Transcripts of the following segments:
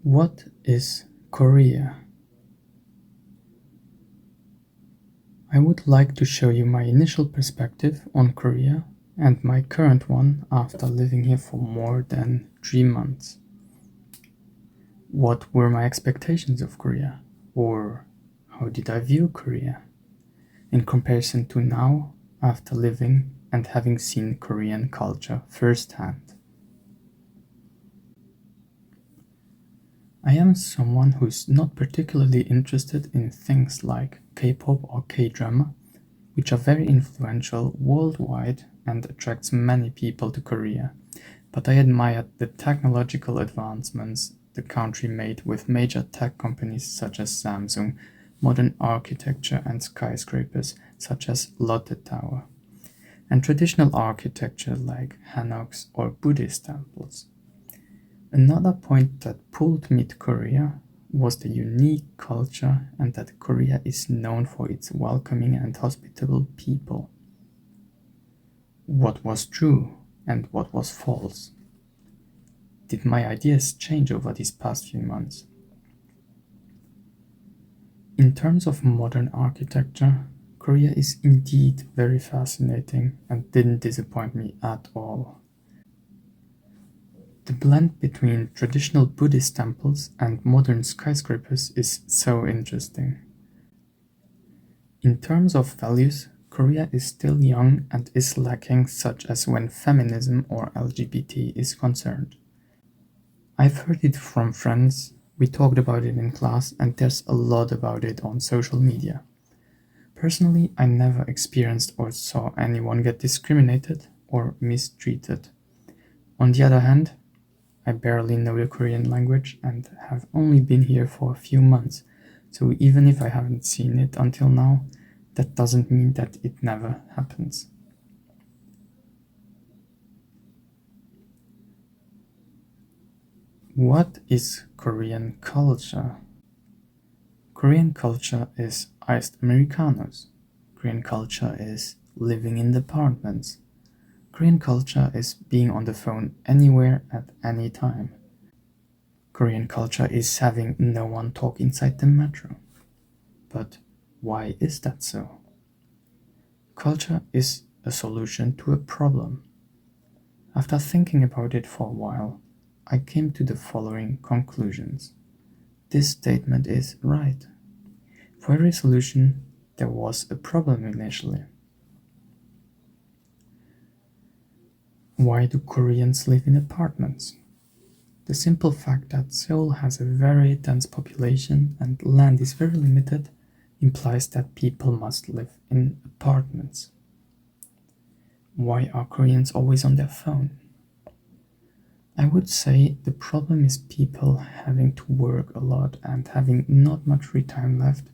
What is Korea? I would like to show you my initial perspective on Korea and my current one after living here for more than 3 months. What were my expectations of Korea? Or how did I view Korea in comparison to now after living and having seen Korean culture firsthand? I am someone who's not particularly interested in things like K-pop or K-drama, which are very influential worldwide and attracts many people to Korea, but I admired the technological advancements the country made with major tech companies such as Samsung, modern architecture and skyscrapers such as Lotte Tower, and traditional architecture like Hanoks or Buddhist temples. Another point that pulled me to Korea was the unique culture and that Korea is known for its welcoming and hospitable people. What was true and what was false? Did my ideas change over these past few months? In terms of modern architecture, Korea is indeed very fascinating and didn't disappoint me at all. The blend between traditional Buddhist temples and modern skyscrapers is so interesting. In terms of values, Korea is still young and is lacking, such as when feminism or LGBT is concerned. I've heard it from friends, we talked about it in class, and there's a lot about it on social media. Personally, I never experienced or saw anyone get discriminated or mistreated. On the other hand, I barely know the Korean language and have only been here for a few months, so even if I haven't seen it until now, that doesn't mean that it never happens. What is Korean culture? Korean culture is iced Americanos. Korean culture is living in apartments. Korean culture is being on the phone anywhere at any time. Korean culture is having no one talk inside the metro. But why is that so? Culture is a solution to a problem. After thinking about it for a while, I came to the following conclusions. This statement is right. For every solution, there was a problem initially. Why do Koreans live in apartments? The simple fact that Seoul has a very dense population and land is very limited implies that people must live in apartments. Why are Koreans always on their phone? I would say the problem is people having to work a lot and having not much free time left,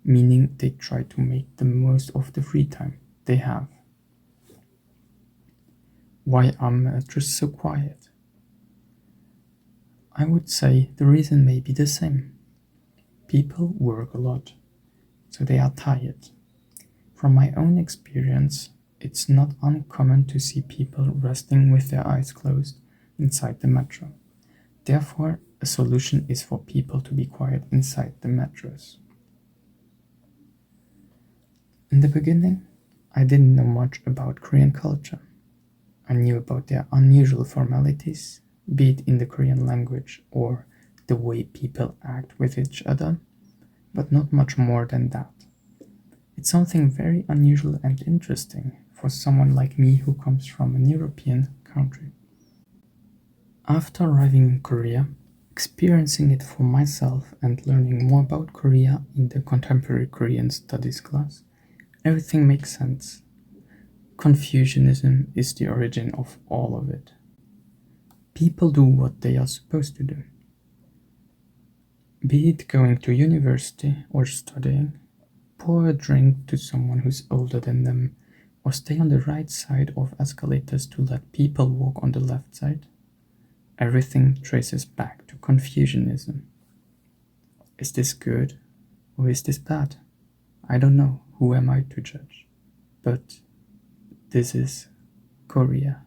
meaning they try to make the most of the free time they have. Why are metros so quiet? I would say the reason may be the same. People work a lot, so they are tired. From my own experience, it's not uncommon to see people resting with their eyes closed inside the metro. Therefore, a solution is for people to be quiet inside the metros. In the beginning, I didn't know much about Korean culture. I knew about their unusual formalities, be it in the Korean language or the way people act with each other, but not much more than that. It's something very unusual and interesting for someone like me who comes from an European country. After arriving in Korea, experiencing it for myself and learning more about Korea in the contemporary Korean studies class, everything makes sense. Confucianism is the origin of all of it. People do what they are supposed to do. Be it going to university or studying, pour a drink to someone who's older than them, or stay on the right side of escalators to let people walk on the left side. Everything traces back to Confucianism. Is this good or is this bad? I don't know. Who am I to judge? But this is Korea.